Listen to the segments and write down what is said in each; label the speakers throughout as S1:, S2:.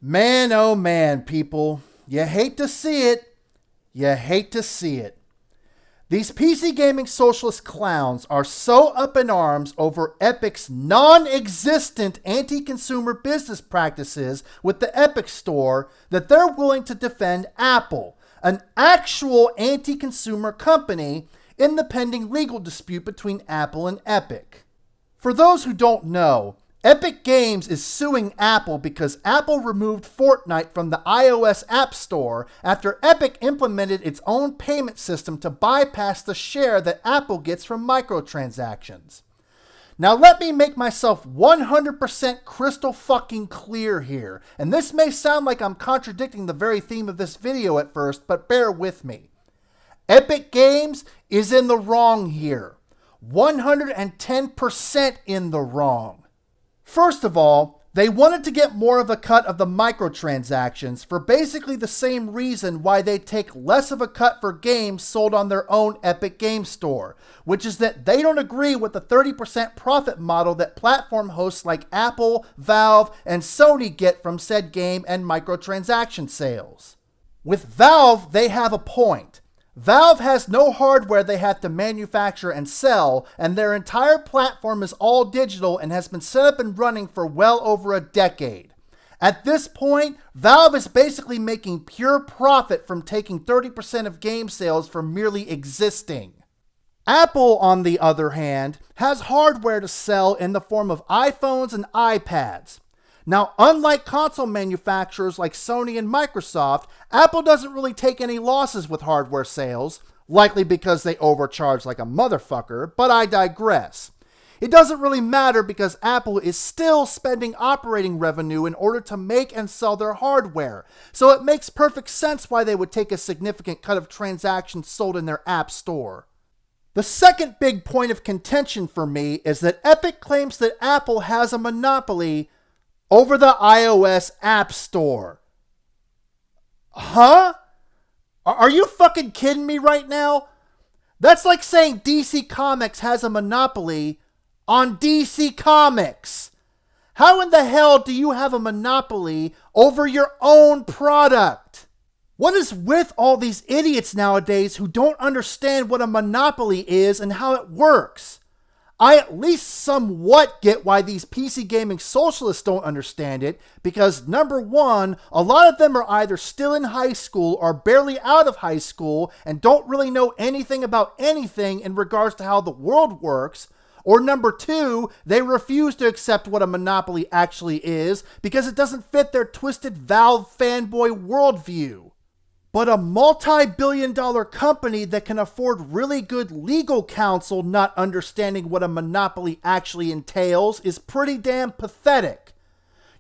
S1: Man, oh man, people. You hate to see it. You hate to see it. These PC gaming socialist clowns are so up in arms over Epic's non-existent anti-consumer business practices with the Epic Store that they're willing to defend Apple, an actual anti-consumer company, in the pending legal dispute between Apple and Epic. For those who don't know, Epic Games is suing Apple because Apple removed Fortnite from the iOS App Store after Epic implemented its own payment system to bypass the share that Apple gets from microtransactions. Now let me make myself 100% crystal fucking clear here, and this may sound like I'm contradicting the very theme of this video at first, but bear with me. Epic Games is in the wrong here. 110% in the wrong. First of all, they wanted to get more of a cut of the microtransactions for basically the same reason why they take less of a cut for games sold on their own Epic Game Store, which is that they don't agree with the 30% profit model that platform hosts like Apple, Valve, and Sony get from said game and microtransaction sales. With Valve, they have a point. Valve has no hardware they have to manufacture and sell, and their entire platform is all digital and has been set up and running for well over a decade. At this point, Valve is basically making pure profit from taking 30% of game sales from merely existing. Apple, on the other hand, has hardware to sell in the form of iPhones and iPads. Now, unlike console manufacturers like Sony and Microsoft, Apple doesn't really take any losses with hardware sales, likely because they overcharge like a motherfucker, but I digress. It doesn't really matter because Apple is still spending operating revenue in order to make and sell their hardware, so it makes perfect sense why they would take a significant cut of transactions sold in their App Store. The second big point of contention for me is that Epic claims that Apple has a monopoly over the iOS App Store. Huh? Are you fucking kidding me right now? That's like saying DC Comics has a monopoly on DC Comics. How in the hell do you have a monopoly over your own product? What is with all these idiots nowadays who don't understand what a monopoly is and how it works? I at least somewhat get why these PC gaming socialists don't understand it, because number one, a lot of them are either still in high school or barely out of high school and don't really know anything about anything in regards to how the world works, or number two, they refuse to accept what a monopoly actually is because it doesn't fit their twisted Valve fanboy worldview. But a multi-billion-dollar company that can afford really good legal counsel not understanding what a monopoly actually entails is pretty damn pathetic.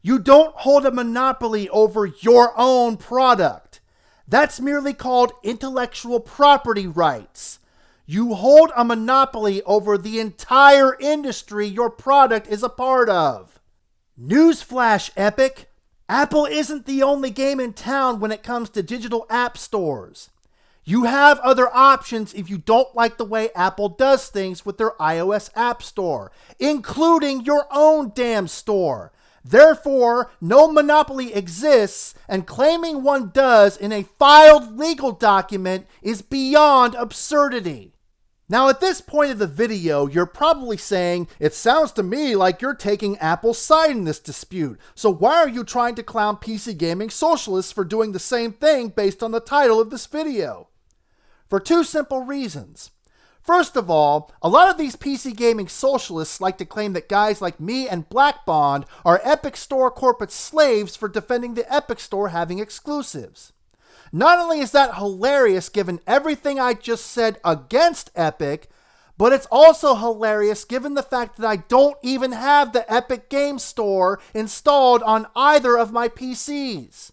S1: You don't hold a monopoly over your own product. That's merely called intellectual property rights. You hold a monopoly over the entire industry your product is a part of. Newsflash, Epic. Apple isn't the only game in town when it comes to digital app stores. You have other options if you don't like the way Apple does things with their iOS App Store, including your own damn store. Therefore, no monopoly exists, and claiming one does in a filed legal document is beyond absurdity. Now at this point of the video, you're probably saying, it sounds to me like you're taking Apple's side in this dispute, so why are you trying to clown PC gaming socialists for doing the same thing based on the title of this video? For two simple reasons. First of all, a lot of these PC gaming socialists like to claim that guys like me and Black Bond are Epic Store corporate slaves for defending the Epic Store having exclusives. Not only is that hilarious given everything I just said against Epic, but it's also hilarious given the fact that I don't even have the Epic Game Store installed on either of my PCs.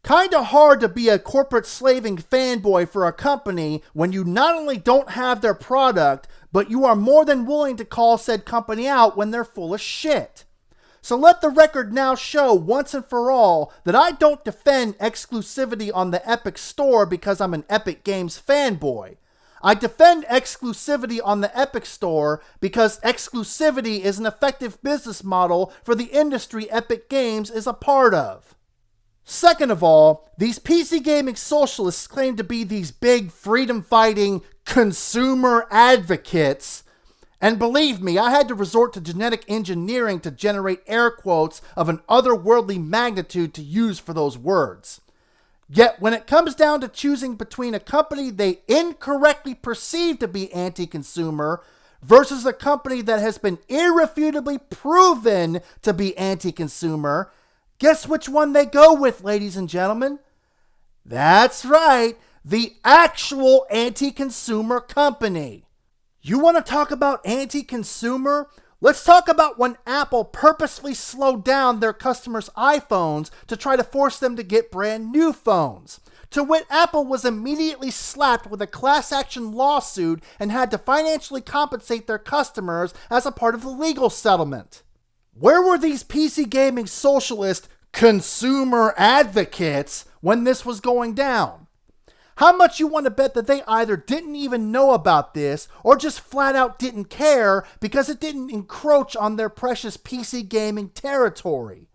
S1: Kinda hard to be a corporate slaving fanboy for a company when you not only don't have their product, but you are more than willing to call said company out when they're full of shit. So let the record now show once and for all that I don't defend exclusivity on the Epic Store because I'm an Epic Games fanboy. I defend exclusivity on the Epic Store because exclusivity is an effective business model for the industry Epic Games is a part of. Second of all, these PC gaming socialists claim to be these big freedom-fighting consumer advocates. And believe me, I had to resort to genetic engineering to generate air quotes of an otherworldly magnitude to use for those words. Yet when it comes down to choosing between a company they incorrectly perceive to be anti-consumer versus a company that has been irrefutably proven to be anti-consumer, guess which one they go with, ladies and gentlemen? That's right, the actual anti-consumer company. You want to talk about anti-consumer? Let's talk about when Apple purposely slowed down their customers' iPhones to try to force them to get brand new phones. To wit, Apple was immediately slapped with a class action lawsuit and had to financially compensate their customers as a part of the legal settlement. Where were these PC gaming socialist consumer advocates when this was going down? How much you want to bet that they either didn't even know about this or just flat out didn't care because it didn't encroach on their precious PC gaming territory?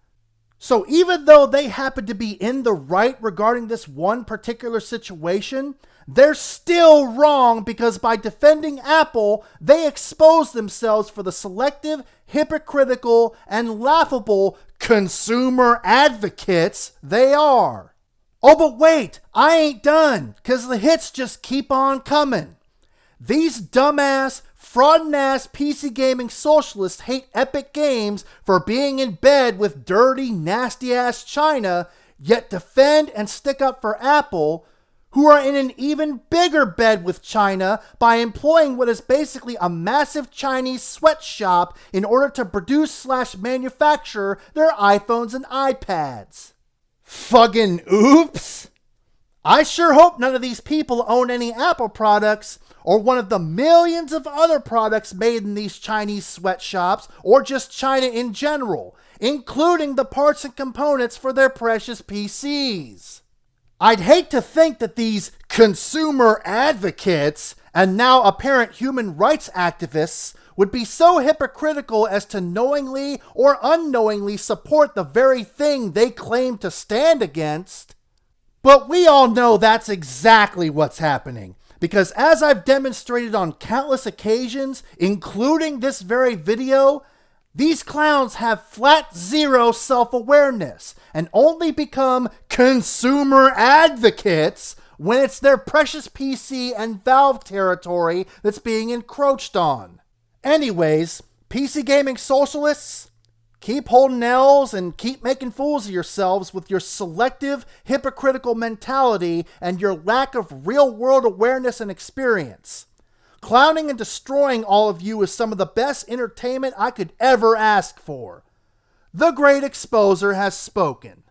S1: So even though they happen to be in the right regarding this one particular situation, they're still wrong because by defending Apple, they expose themselves for the selective, hypocritical, and laughable consumer advocates they are. Oh, but wait, I ain't done, because the hits just keep on coming. These dumbass, fraudin'-ass PC gaming socialists hate Epic Games for being in bed with dirty, nasty-ass China, yet defend and stick up for Apple, who are in an even bigger bed with China by employing what is basically a massive Chinese sweatshop in order to produce/manufacture their iPhones and iPads. Fucking oops! I sure hope none of these people own any Apple products or one of the millions of other products made in these Chinese sweatshops or just China in general, including the parts and components for their precious PCs. I'd hate to think that these consumer advocates and now apparent human rights activists would be so hypocritical as to knowingly or unknowingly support the very thing they claim to stand against. But we all know that's exactly what's happening, because as I've demonstrated on countless occasions, including this very video, these clowns have flat zero self-awareness and only become consumer advocates when it's their precious PC and Valve territory that's being encroached on. Anyways, PC gaming socialists, keep holding L's and keep making fools of yourselves with your selective, hypocritical mentality and your lack of real-world awareness and experience. Clowning and destroying all of you is some of the best entertainment I could ever ask for. The Great Exposer has spoken.